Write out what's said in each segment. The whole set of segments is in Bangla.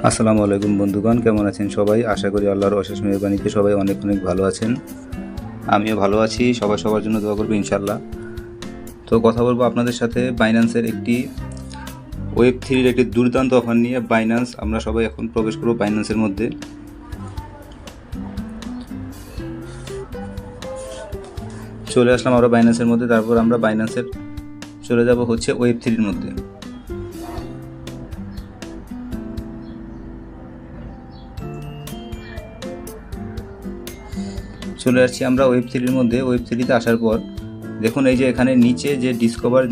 আসসালামু আলাইকুম বন্ধুগণ, কেমন আছেন সবাই? আশা করি আল্লাহর অশেষ মেহেরবানিতে সবাই অনেক অনেক ভালো আছেন। আমিও ভালো আছি। সবাই সবার জন্য দোয়া করবো ইনশাল্লাহ। তো কথা বলবো আপনাদের সাথে বাইন্যান্সের একটি ওয়েব3-র একটি দুর্দান্ত অফার নিয়ে। বাইন্যান্স, আমরা সবাই এখন প্রবেশ করবো বাইন্যান্সের মধ্যে। চলে আসলাম আমরা বাইন্যান্সের মধ্যে। তারপর আমরা বাইন্যান্সের চলে যাব হচ্ছে ওয়েব3-র মধ্যে। চলে আসছি আমরা ওয়েব3-র মধ্যে। ওয়েব3-তে আসার পর দেখুন এই যে এখানে নিচে যে ডিসকভার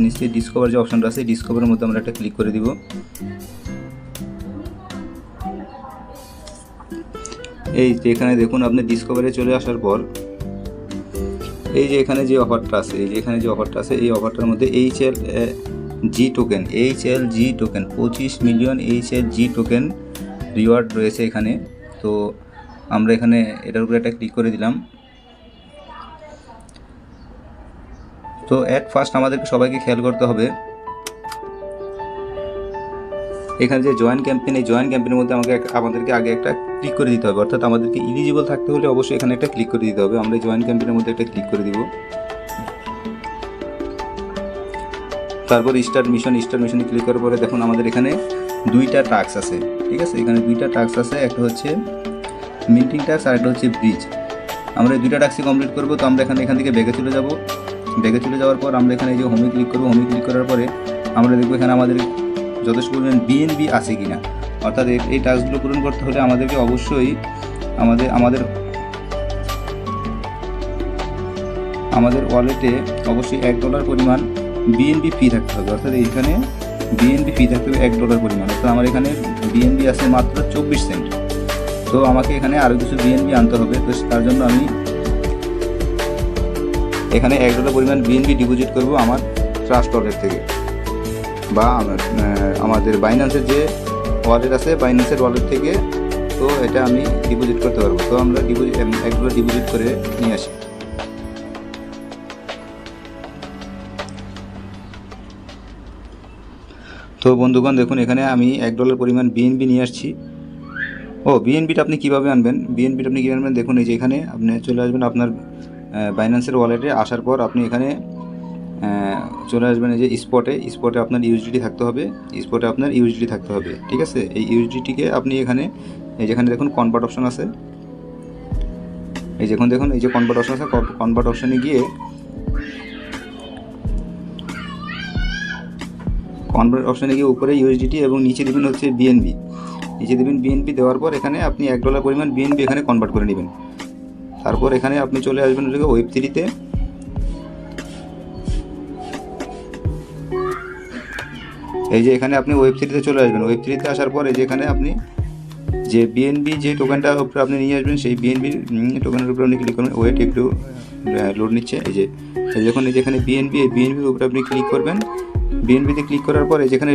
যে অপশনটা আছে, ডিসকভারের মধ্যে আমরা একটা ক্লিক করে দিব। এই যে এখানে দেখুন আপনি ডিসকভারে চলে আসার পর এই যে এখানে যে অফারটা আছে, এই অফারটার মধ্যে HLG token 25 million HLG token reward রয়েছে এখানে। তো আমরা এখানে এটার উপরে একটা ক্লিক করে দিলাম। তো অ্যাট ফার্স্ট আমাদেরকে সবাইকে খেয়াল করতে হবে এখানে যে জয়েন ক্যাম্পেইন, এই জয়েন ক্যাম্পেইনের মধ্যে আমাদেরকে আগে একটা ক্লিক করে দিতে হবে। অর্থাৎ আমাদেরকে এলিজিবল থাকতে হলে অবশ্যই এখানে একটা ক্লিক করে দিতে হবে। আমরা জয়েন ক্যাম্পেইনের মধ্যে একটা ক্লিক করে দিব। তারপর স্টার্ট মিশনে ক্লিক করার পরে দেখুন আমাদের এখানে দুইটা টাস্ক আছে, ঠিক আছে? এখানে দুইটা টাস্ক আছে, একটা হচ্ছে মিন্টিং টাস্ক আর একটা হচ্ছে ব্রিজ। আমরা এই দুইটা টাস্কই কমপ্লিট করবো। তো আমরা এখান থেকে ব্যাগে চলে যাব। ব্যাগে চলে যাওয়ার পর আমরা এখানে যে হোমে ক্লিক করবো। হোমে ক্লিক করার পরে আমরা দেখবো এখানে আমাদের যথেষ্ট পরিমাণ BNB আছে কিনা। অর্থাৎ এই টাস্কগুলো পূরণ করতে হলে আমাদেরকে অবশ্যই আমাদের ওয়ালেটে অবশ্যই $1 পরিমাণ BNB ফি থাকতে হবে। অর্থাৎ এইখানে BNB ফি থাকতে হবে $1 পরিমাণ। অর্থাৎ আমার এখানে BNB আছে মাত্র 24 সেন্ট। তো আমাকে এখানে আরও কিছু BNB আনতে হবে। তো তার জন্য আমি এখানে $1 পরিমাণ BNB ডিপোজিট করব আমার ট্রাস্ট ওয়ালেট থেকে, বা আমাদের বাইন্যান্সের যে ওয়ালেট আছে, বাইন্যান্সের ওয়ালেট থেকে। তো এটা আমি ডিপোজিট করতে পারবো। তো আমরা $1 ডিপোজিট করে নিয়ে আসি। তো বন্ধুগণ দেখুন এখানে আমি $1 পরিমাণ BNB নিয়ে আসছি। BNBটা আপনি কীভাবে আনবেন? দেখুন এই যে এখানে আপনি চলে আসবেন আপনার বাইন্যান্সের ওয়ালেটে। আসার পর আপনি এখানে চলে আসবেন এই যে স্পটে আপনার ইউএসডিটি থাকতে হবে, ঠিক আছে? এই ইউএসডিটিকে আপনি এখানে যেখানে দেখুন কনভার্ট অপশন আছে, এই যে কনভার্ট অপশন আছে, কনভার্ট অপশনে গিয়ে উপরে ইউএসডিটি এবং নিচে দেবেন হচ্ছে BNB দেওয়ার পর এখানে আপনি $1 পরিমাণ BNB এখানে কনভার্ট করে নেবেন। তারপর এখানে আপনি চলে আসবেন ওয়েব3-তে। এই যে এখানে আপনি ওয়েব3-তে চলে আসবেন। ওয়েব3-তে আসার পর এই যে এখানে আপনি যে BNB যে টোকেনটার উপরে আপনি নিয়ে আসবেন, সেই BNB টোকেনের উপরে আপনি ক্লিক করবেন। ওয়েট একটু লোড নিচ্ছে। এই যে যেখানে BNBর উপরে আপনি ক্লিক করবেন। BNBতে ক্লিক করার পর যেখানে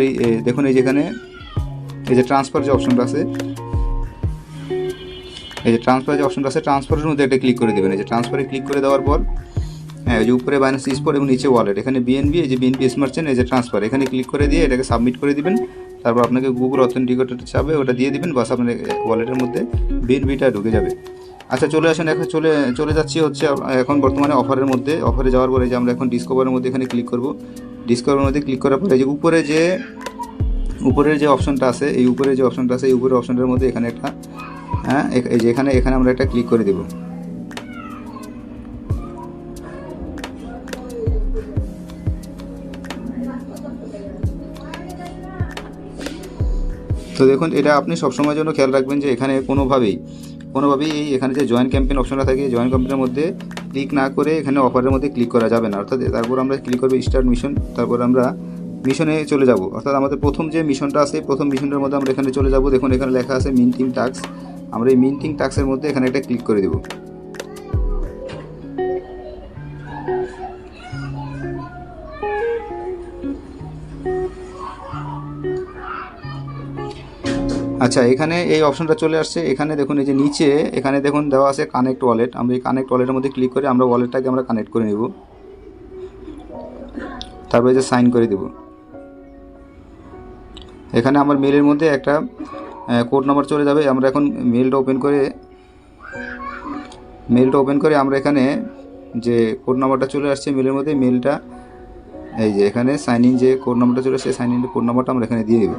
দেখুন যেখানে এই যে ট্রান্সফার যে অপশনটা আছে, ট্রান্সফারের মধ্যে একটা ক্লিক করে দেবেন। এই যে ট্রান্সফারে ক্লিক করে দেওয়ার পর এই যে উপরে বাইন্যান্স স্পট এবং নিচে ওয়ালেট, এখানে BNB, এই যে BNB স্মার্ট চেইন, এই যে ট্রান্সফার, এখানে ক্লিক করে দিয়ে এটাকে সাবমিট করে দিবেন। তারপর আপনাকে গুগল অথেন্টিকেটর চাবে, ওটা দিয়ে দিবেন। বাস আপনার ওয়ালেটের মধ্যে BNBটা ঢুকে যাবে। আচ্ছা চলে আসেন, এখন চলে যাচ্ছি হচ্ছে এখন বর্তমানে অফারের মধ্যে। অফারে যাওয়ার পরে যে আমরা এখন ডিসকভারের মধ্যে এখানে ক্লিক করব। ডিসকভারের মধ্যে ক্লিক করার পরে যে উপরের যে অপশনটা আছে, এই উপরের অপশনটার মধ্যে এখানে একটা এই যে এখানে আমরা একটা ক্লিক করে দেব। তো দেখুন এটা আপনি সবসময়ের জন্য খেয়াল রাখবেন যে এখানে কোনোভাবেই এখানে যে জয়েন ক্যাম্পেইন অপশনটা থাকে, জয়েন ক্যাম্পেইনের মধ্যে ক্লিক না করে এখানে অফারের মধ্যে ক্লিক করা যাবে না। অর্থাৎ তারপর আমরা ক্লিক করবো স্টার্ট মিশন। তারপর আমরা মিশনে চলে যাব। অর্থাৎ আমাদের প্রথম যে মিশনটা আছে, প্রথম মিশনটার মধ্যে আমরা এখানে চলে যাব। দেখুন এখানে লেখা আছে মিন্টিং টাস্ক। আমরা এই মিন্টিং টাস্কের মধ্যে এখানে একটা ক্লিক করে দেব। আচ্ছা এখানে এই অপশনটা চলে আসছে। এখানে দেখুন এই যে নিচে এখানে দেখুন দেওয়া আছে কানেক্ট ওয়ালেট। আমরা এই কানেক্ট ওয়ালেটের মধ্যে ক্লিক করে আমরা ওয়ালেটটাকে কানেক্ট করে নেব। তারপরে যে সাইন করে দেব। এখানে আমার মেলের মধ্যে একটা কোড নাম্বার চলে যাবে। আমরা এখন মেলটা ওপেন করে আমরা এখানে যে কোড নাম্বারটা চলে আসছে মেলের মধ্যে, মেলটা এই যে এখানে সাইন ইন যে কোড নাম্বারটা চলে আসছে, সাইন ইন কোড নাম্বারটা আমরা এখানে দিয়ে দেব।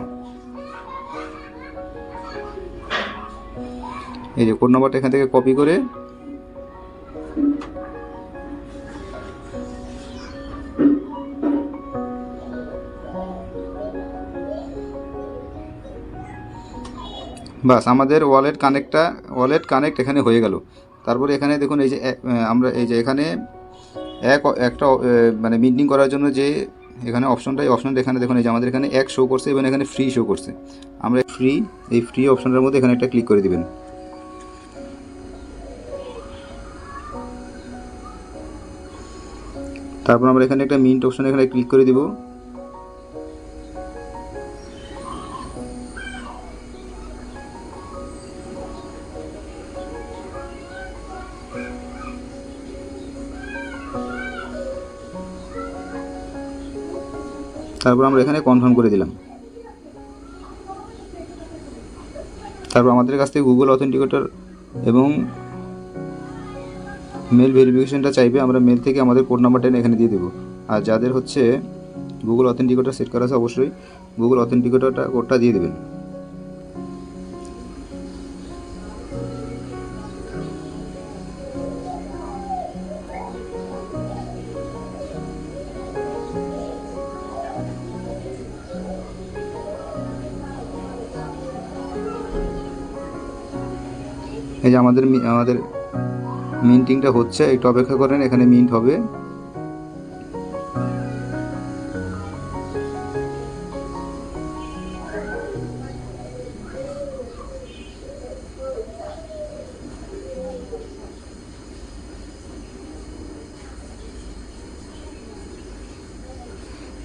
এই যে কোড নাম্বারটা এখান থেকে কপি করে বাস আমাদের ওয়ালেট কানেক্ট এখানে হয়ে গেল। তারপরে এখানে দেখুন এই যে আমরা এই যে এখানে একটা মানে মিটিং করার জন্য যে এখানে অপশনটা, এই অপশনটা এখানে দেখুন এই যে আমাদের এখানে এক শো করছে এবং এখানে ফ্রি শো করছে। আমরা এই ফ্রি অপশনটার মধ্যে এখানে একটা ক্লিক করে দিবেন। তারপর আমরা এখানে একটা মিন্ট অপশন এখানে ক্লিক করে দিব। তারপর আমরা এখানে কনফার্ম করে দিলাম। তারপর আমাদের কাছ থেকে গুগল অথেন্টিকেটর এবং মেল ভেরিফিকেশনটা চাইবে। আমরা মেল থেকে আমাদের কোড নাম্বারটা এখানে দিয়ে দেবো। আর যাদের হচ্ছে গুগল অথেন্টিকেটর সেট করা আছে অবশ্যই গুগল অথেন্টিকেটরটা কোডটা দিয়ে দেবেন। এই যে আমাদের মিন্টিংটা হচ্ছে, একটু অপেক্ষা করেন, এখানে মিন্ট হবে।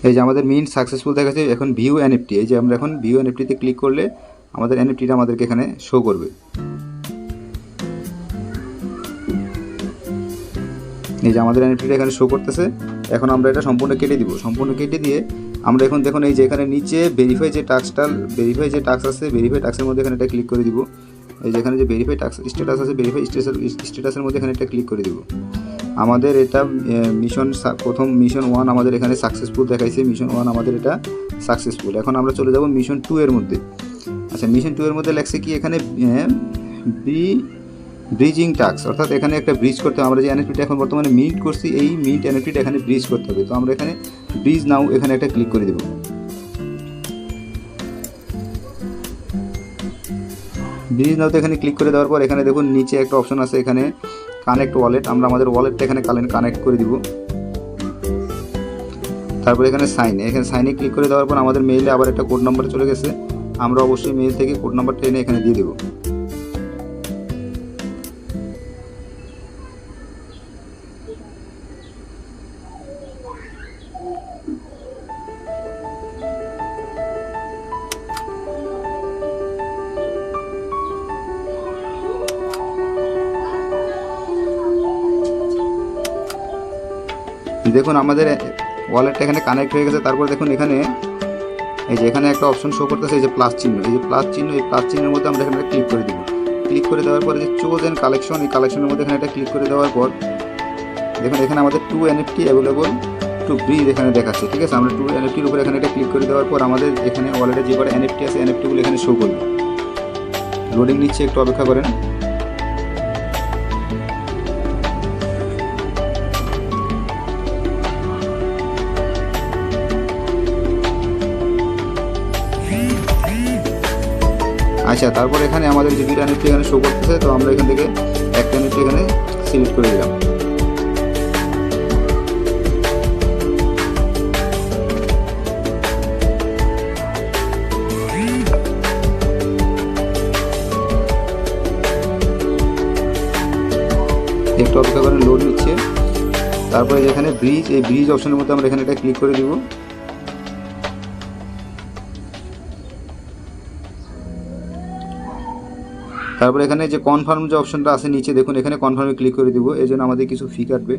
এই যে আমাদের মিন্ট সাকসেসফুল দেখাচ্ছে। এখন ভিউ এনএফটি, এই যে আমরা এখন ভিউ এনএফটিতে ক্লিক করলে আমাদের এনএফটিটা আমাদেরকে এখানে শো করবে। এই যে আমাদের এনএফটিটা এখানে শো করতেছে। এখন আমরা এটা সম্পূর্ণ কেটে দিব। সম্পূর্ণ কেটে দিয়ে আমরা এখন দেখুন এই যে এখানে নিচে ভেরিফাই যে টাস্ক আছে, ভেরিফাই টাস্কের মধ্যে এখানে এটা ক্লিক করে দিব। এই যে এখানে যে ভেরিফাই টাস্ক স্ট্যাটাস আছে, ভেরিফাই স্ট্যাটাসের মধ্যে এখানে এটা ক্লিক করে দিব। আমাদের এটা প্রথম মিশন 1 আমাদের এখানে সাকসেসফুল দেখাইছে। মিশন 1 আমাদের এটা সাকসেসফুল। এখন আমরা চলে যাব মিশন 2 এর মধ্যে। আচ্ছা, মিশন 2 এর মধ্যে লেখছে কি এখানে ব্রিজিং টাস্ক, অর্থাৎ এখানে একটা ব্রিজ করতে হবে। আমরা যে এনএফটিটা এখন বর্তমানে মিন্ট করছি, এই মিন্ট এনএফটিটা এখানে ব্রিজ করতে হবে। তো আমরা এখানে ব্রিজ নাও এখানে একটা ক্লিক করে দেব। ব্রিজ নাওতে এখানে ক্লিক করে দেওয়ার পর এখানে দেখুন নিচে একটা অপশন আছে, এখানে কানেক্ট ওয়ালেট। আমরা আমাদের ওয়ালেটটা এখানে কানেক্ট করে দিব। তারপর এখানে সাইনে ক্লিক করে দেওয়ার পর আমাদের মেইলে আবার একটা কোড নাম্বার চলে গেছে। আমরা অবশ্যই মেইল থেকে কোড নাম্বারটা এনে এখানে দিয়ে দেবো। দেখুন আমাদের ওয়ালেটটা এখানে কানেক্ট হয়ে গেছে। তারপর দেখুন এখানে এই যে এখানে একটা অপশন শো করতেছে, এই যে প্লাস চিহ্ন। এই প্লাস চিহ্নের মধ্যে আমরা এখানে ক্লিক করে দিব। ক্লিক করে দেওয়ার পরে যে চোজেন কালেকশন, এই কালেকশনের মধ্যে এখানে একটা ক্লিক করে দেওয়ার পর দেখুন এখানে আমাদের 2 NFT অ্যাভেলেবল টু ব্রিজ এখানে দেখাচ্ছে। ঠিক আছে, আমরা 2 NFTর উপরে এখানে একটা ক্লিক করে দেওয়ার পর আমাদের এখানে ওয়ালেটে যে কটা NFT আছে NFTগুলো এখানে শো করবে। লোডিং নিচ্ছে, একটু অপেক্ষা করেন। আচ্ছা, তারপর এখানে আমাদের যে দুটো NFT এখানে শো করতেছে। তো আমরা এখান থেকে একটা NFT এখানে সিলেক্ট করে দিলাম। একটু অপেক্ষা করেন, লোড নিচ্ছে। তারপরে যেখানে ব্রিজ, এই ব্রিজ অপশনের মধ্যে আমরা এখানে একটা ক্লিক করে দিব। তারপরে এখানে যে কনফার্ম যে অপশনটা আছে নিচে দেখুন, এখানে কনফার্মে ক্লিক করে দিব। এই জন্য আমাদের কিছু ফি কাটবে।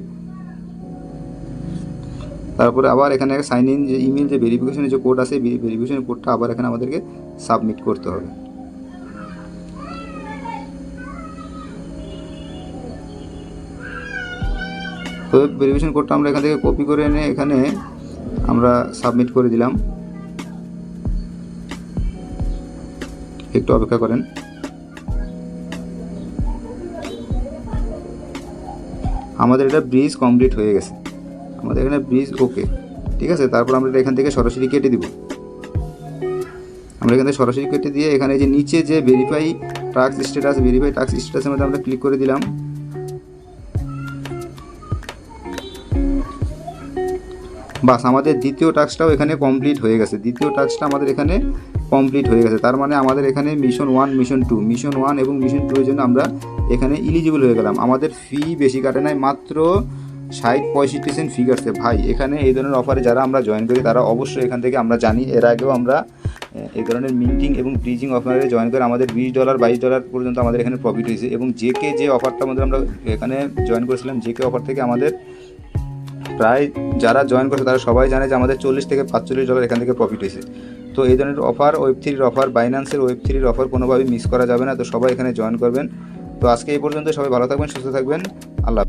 তারপরে আবার এখানে সাইন ইন যে ইমেল যে ভেরিফিকেশনের যে কোড আছে, ভেরিফিকেশনের কোডটা আবার এখানে আমাদেরকে সাবমিট করতে হবে। তো ভেরিফিকেশন কোডটা আমরা এখান থেকে কপি করে এনে এখানে আমরা সাবমিট করে দিলাম। একটু অপেক্ষা করেন। আমাদের এটা ব্রিজ কমপ্লিট হয়ে গেছে, আমাদের এখানে ব্রিজ ওকে, ঠিক আছে। তারপর আমরা এটা এখান থেকে সরাসরি কেটে দিব। আমরা এখান থেকে সরাসরি কেটে দিয়ে এখানে যে নিচে যে verify task status, verify task স্ট্যাটাসের মধ্যে আমরা ক্লিক করে দিলাম। বাস আমাদের দ্বিতীয় টাস্কটাও এখানে কমপ্লিট হয়ে গেছে, দ্বিতীয় টাস্কটা আমাদের এখানে কমপ্লিট হয়ে গেছে। তার মানে আমাদের এখানে মিশন 1, মিশন 2, মিশন 1 এবং মিশন 2 এর জন্য আমরা এখানে এলিজিবল হয়ে গেলাম। আমাদের ফি বেশি কাটে নাই, মাত্র 60-65 সেন্ট ফি কাটছে। ভাই এখানে এই ধরনের অফারে যারা আমরা জয়েন করি তারা অবশ্যই এখান থেকে আমরা জানি, এর আগেও আমরা এই ধরনের মিন্টিং এবং ব্রিজিং অফারে জয়েন করে আমাদের $20 $22 পর্যন্ত আমাদের এখানে প্রফিট হয়েছে। এবং যে অফারটার মধ্যে আমরা এখানে জয়েন করেছিলাম, অফার থেকে আমাদের প্রায় যারা জয়েন করছে তারা সবাই জানে যে আমাদের $40 থেকে $45 এখান থেকে প্রফিট হয়েছে। তো এই ধরনের অফার, ওয়েব3 অফার, বাইন্যান্সের ওয়েব3 অফার কোনোভাবেই মিস করা যাবে না। তো সবাই এখানে জয়েন করবেন। তো আজকে এই পর্যন্ত, সবাই ভালো থাকবেন, সুস্থ থাকবেন, আল্লাহ।